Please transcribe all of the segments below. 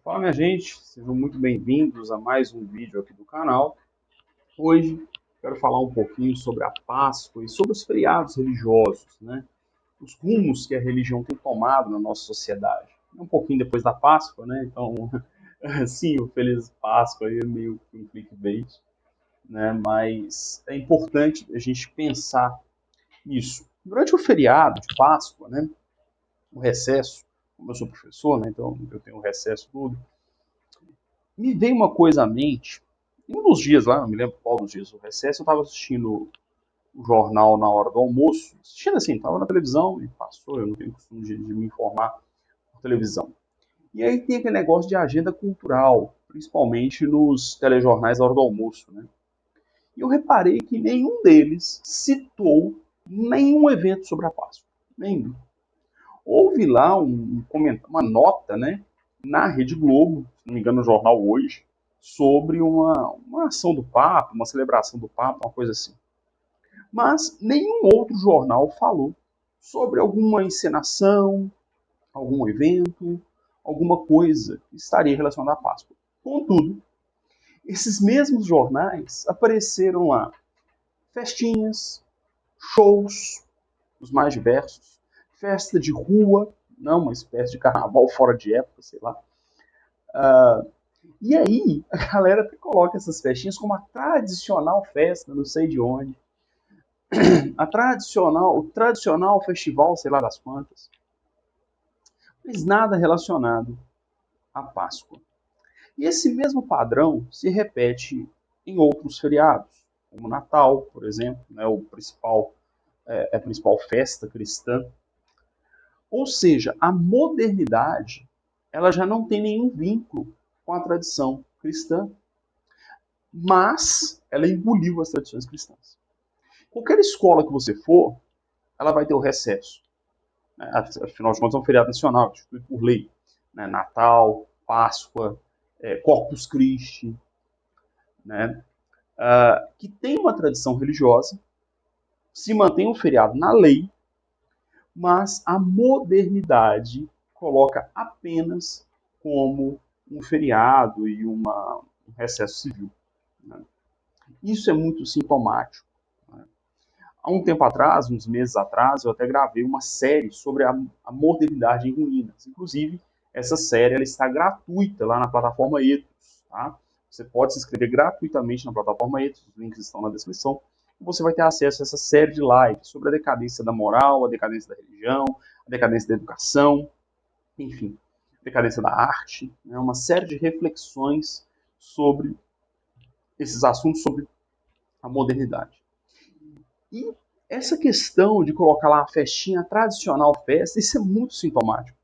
Fala, minha gente, sejam muito bem-vindos a mais um vídeo aqui do canal. Hoje quero falar um pouquinho sobre a Páscoa e sobre os feriados religiosos, né? Os rumos que a religião tem tomado na nossa sociedade. Um pouquinho depois da Páscoa, né? Então, sim, o Feliz Páscoa aí é meio que um clickbait, né? Mas é importante a gente pensar nisso. Durante o feriado de Páscoa, né? O recesso, como eu sou professor, né? Então eu tenho o recesso tudo. Me veio uma coisa à mente. Um dos dias lá, não me lembro qual dos dias do recesso, eu estava assistindo o jornal na hora do almoço. Assistindo assim, estava na televisão e passou, eu não tenho costume de me informar por televisão. E aí tem aquele negócio de agenda cultural, principalmente nos telejornais na hora do almoço, né? E eu reparei que nenhum deles citou nenhum evento sobre a Páscoa. Nenhum. Houve lá uma nota, né, na Rede Globo, se não me engano, no jornal Hoje, sobre uma ação do Papa, uma celebração do Papa, uma coisa assim. Mas nenhum outro jornal falou sobre alguma encenação, algum evento, alguma coisa que estaria relacionada à Páscoa. Contudo, esses mesmos jornais apareceram lá festinhas, shows, os mais diversos, festa de rua, não uma espécie de carnaval fora de época, sei lá. E aí, a galera até coloca essas festinhas como a tradicional festa, não sei de onde, o tradicional festival, sei lá das quantas, mas nada relacionado à Páscoa. E esse mesmo padrão se repete em outros feriados, como Natal, por exemplo, né, a principal festa cristã. Ou seja, a modernidade ela já não tem nenhum vínculo com a tradição cristã, mas ela engoliu as tradições cristãs. Qualquer escola que você for, ela vai ter o recesso. Né? Afinal de contas, é um feriado nacional, instituído por lei. Né? Natal, Páscoa, Corpus Christi, né? Que tem uma tradição religiosa, se mantém um feriado na lei, mas a modernidade coloca apenas como um feriado e um recesso civil. Né? Isso é muito sintomático. Né? Há um tempo atrás, uns meses atrás, eu até gravei uma série sobre a modernidade em ruínas. Inclusive, essa série ela está gratuita lá na plataforma Ethos. Tá? Você pode se inscrever gratuitamente na plataforma Ethos, os links estão na descrição. E você vai ter acesso a essa série de lives sobre a decadência da moral, a decadência da religião, a decadência da educação, enfim, a decadência da arte, né? Uma série de reflexões sobre esses assuntos, sobre a modernidade. E essa questão de colocar lá a festinha, a tradicional festa, isso é muito sintomático.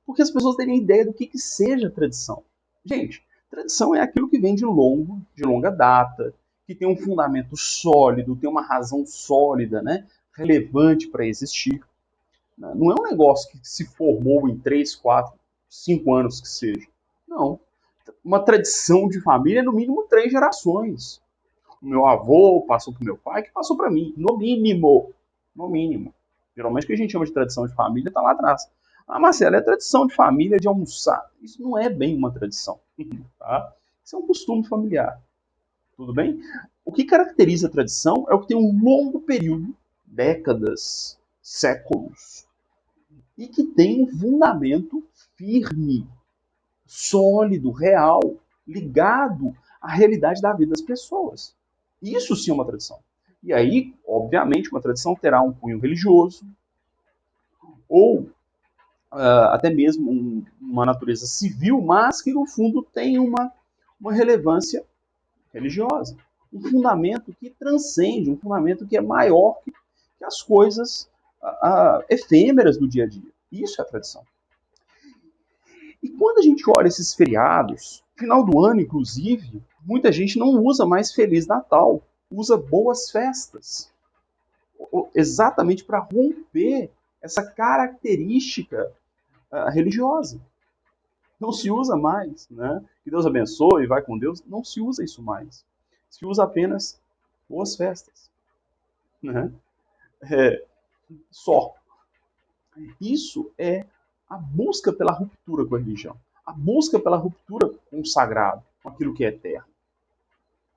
Porque as pessoas têm ideia do que seja tradição. Gente, tradição é aquilo que vem de longa data, que tem um fundamento sólido, tem uma razão sólida, né? Relevante para existir. Não é um negócio que se formou em 3, 4, 5 anos que seja. Não. Uma tradição de família é no mínimo 3 gerações. O meu avô passou para o meu pai, que passou para mim. No mínimo. No mínimo. Geralmente o que a gente chama de tradição de família está lá atrás. Ah, Marcelo, é tradição de família de almoçar. Isso não é bem uma tradição. Tá? Isso é um costume familiar. Tudo bem? O que caracteriza a tradição é o que tem um longo período, décadas, séculos, e que tem um fundamento firme, sólido, real, ligado à realidade da vida das pessoas. Isso sim é uma tradição. E aí, obviamente, uma tradição terá um cunho religioso ou até mesmo uma natureza civil, mas que no fundo tem uma relevância religiosa. Um fundamento que transcende, um fundamento que é maior que as coisas efêmeras do dia a dia. Isso é a tradição. E quando a gente olha esses feriados, final do ano, inclusive, muita gente não usa mais Feliz Natal, usa Boas Festas, exatamente para romper essa característica religiosa. Não se usa mais, né? Que Deus abençoe, vai com Deus. Não se usa isso mais. Se usa apenas Boas Festas, né? Só. Isso é a busca pela ruptura com a religião. a busca pela ruptura com o sagrado, com aquilo que é eterno.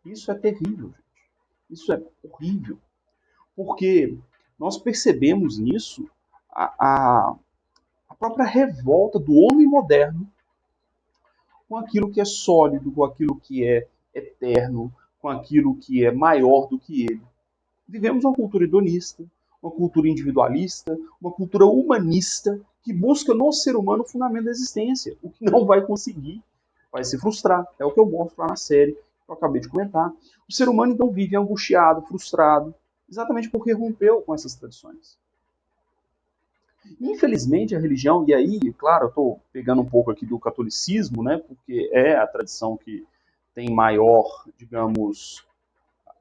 Isso é terrível, gente. Isso é horrível. Porque nós percebemos nisso a própria revolta do homem moderno com aquilo que é sólido, com aquilo que é eterno, com aquilo que é maior do que ele. Vivemos uma cultura hedonista, uma cultura individualista, uma cultura humanista que busca no ser humano o fundamento da existência, o que não vai conseguir, vai se frustrar. É o que eu mostro lá na série que eu acabei de comentar. O ser humano então vive angustiado, frustrado, exatamente porque rompeu com essas tradições. Infelizmente, a religião, e aí, claro, eu estou pegando um pouco aqui do catolicismo, né, porque é a tradição que tem maior, digamos,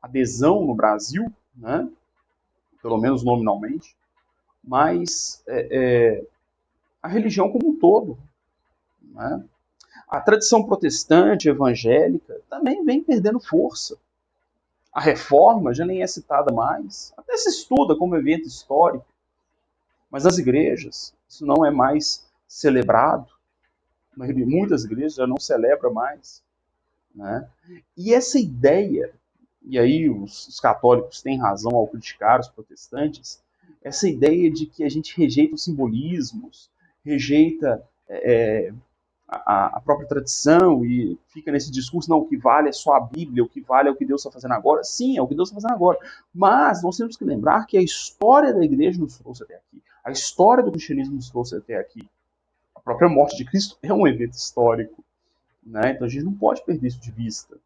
adesão no Brasil, né, pelo menos nominalmente, mas a religião como um todo. Né, a tradição protestante, evangélica, também vem perdendo força. A reforma já nem é citada mais, até se estuda como evento histórico, mas nas igrejas isso não é mais celebrado. Muitas igrejas já não celebram mais. Né? E essa ideia, e aí os católicos têm razão ao criticar os protestantes, essa ideia de que a gente rejeita os simbolismos, rejeita a própria tradição e fica nesse discurso, não, o que vale é só a Bíblia, o que vale é o que Deus está fazendo agora. Sim, é o que Deus está fazendo agora. Mas nós temos que lembrar que a história da igreja nos trouxe até aqui. A história do cristianismo nos trouxe até aqui. A própria morte de Cristo é um evento histórico. Né? Então a gente não pode perder isso de vista.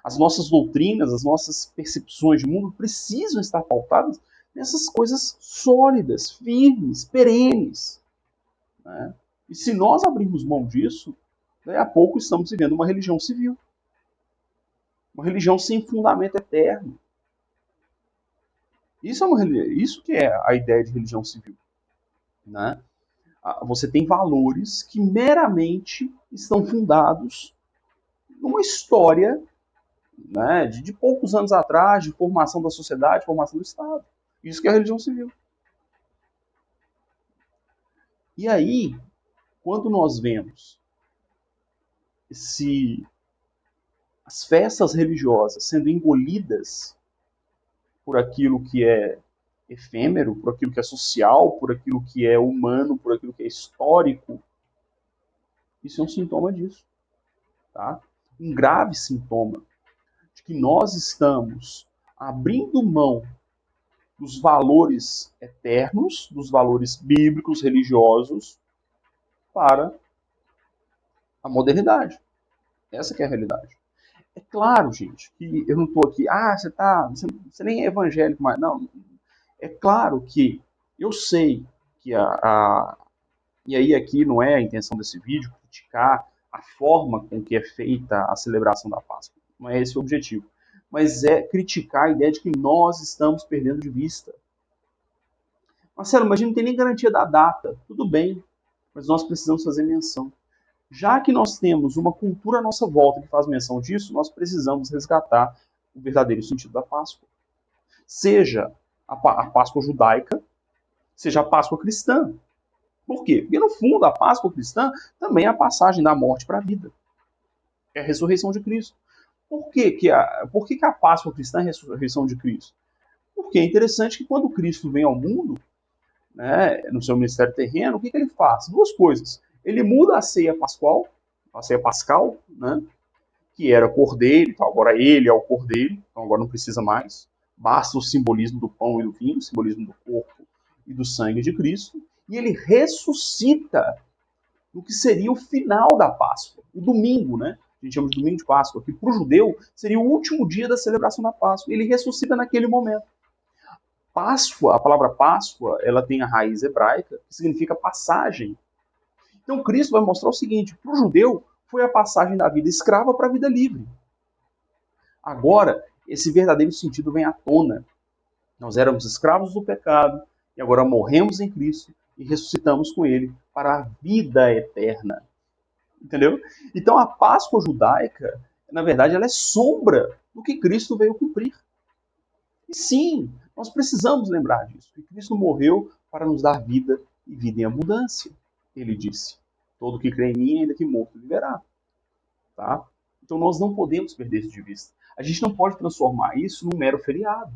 As nossas doutrinas, as nossas percepções de mundo precisam estar pautadas nessas coisas sólidas, firmes, perenes. Né? E se nós abrirmos mão disso, daí a pouco estamos vivendo uma religião civil. Uma religião sem fundamento eterno. Isso que é a ideia de religião civil. Né? Você tem valores que meramente estão fundados numa história, né, de poucos anos atrás, de formação da sociedade, formação do Estado. Isso que é a religião civil. E aí, quando nós vemos as festas religiosas sendo engolidas por aquilo que é efêmero, por aquilo que é social, por aquilo que é humano, por aquilo que é histórico, isso é um sintoma disso. Tá? Um grave sintoma de que nós estamos abrindo mão dos valores eternos, dos valores bíblicos, religiosos, para a modernidade. Essa que é a realidade. É claro, gente, que eu não estou aqui, você nem é evangélico mais. Não, é claro que eu sei que e aí aqui não é a intenção desse vídeo criticar a forma com que é feita a celebração da Páscoa. Não é esse o objetivo. Mas é criticar a ideia de que nós estamos perdendo de vista. Marcelo, mas a gente não tem nem garantia da data. Tudo bem, mas nós precisamos fazer menção. Já que nós temos uma cultura à nossa volta que faz menção disso, nós precisamos resgatar o verdadeiro sentido da Páscoa. Seja a Páscoa judaica, seja a Páscoa cristã. Por quê? Porque no fundo a Páscoa cristã também é a passagem da morte para a vida. É a ressurreição de Cristo. Por que a Páscoa cristã é a ressurreição de Cristo? Porque é interessante que quando Cristo vem ao mundo, né, no seu ministério terreno, o que ele faz? Duas coisas. Ele muda a ceia pascal, né, que era cordeiro, então agora ele é o cordeiro, então agora não precisa mais. Basta o simbolismo do pão e do vinho, o simbolismo do corpo e do sangue de Cristo. E ele ressuscita no que seria o final da Páscoa, o domingo, né? A gente chama de domingo de Páscoa, que para o judeu seria o último dia da celebração da Páscoa. Ele ressuscita naquele momento. Páscoa, a palavra Páscoa, ela tem a raiz hebraica, que significa passagem. Então Cristo vai mostrar o seguinte, para o judeu foi a passagem da vida escrava para a vida livre. Agora, esse verdadeiro sentido vem à tona. Nós éramos escravos do pecado e agora morremos em Cristo e ressuscitamos com ele para a vida eterna. Entendeu? Então a Páscoa judaica, na verdade, ela é sombra do que Cristo veio cumprir. E sim, nós precisamos lembrar disso, que Cristo morreu para nos dar vida e vida em abundância. Ele disse, Todo que crê em mim, ainda que morto, viverá. Tá? Então nós não podemos perder isso de vista. A gente não pode transformar isso num mero feriado.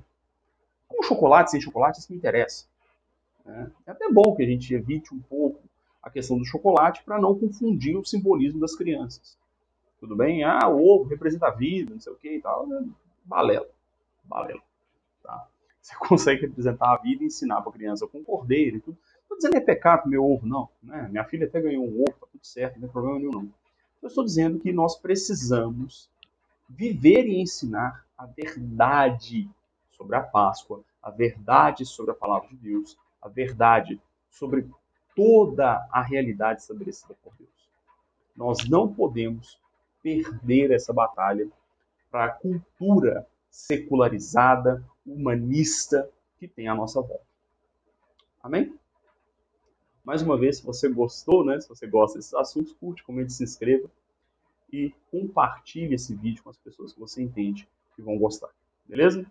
Com chocolate, sem chocolate, isso me interessa. Né? É até bom que a gente evite um pouco a questão do chocolate para não confundir o simbolismo das crianças. Tudo bem? Ah, o ovo representa a vida, não sei o que e tal. Balela. Balela. Tá? Você consegue representar a vida e ensinar para a criança com cordeiro e tudo. Não estou dizendo que é pecado comer ovo, não. Né? Minha filha até ganhou um ovo, tá tudo certo, não tem problema nenhum, não. Eu estou dizendo que nós precisamos viver e ensinar a verdade sobre a Páscoa, a verdade sobre a palavra de Deus, a verdade sobre toda a realidade estabelecida por Deus. Nós não podemos perder essa batalha para a cultura secularizada, humanista que tem à nossa volta. Amém? Mais uma vez, se você gostou, né, se você gosta desses assuntos, curte, comente, se inscreva e compartilhe esse vídeo com as pessoas que você entende que vão gostar. Beleza?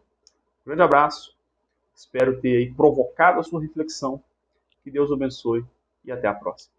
Grande abraço. Espero ter aí provocado a sua reflexão. Que Deus abençoe e até a próxima.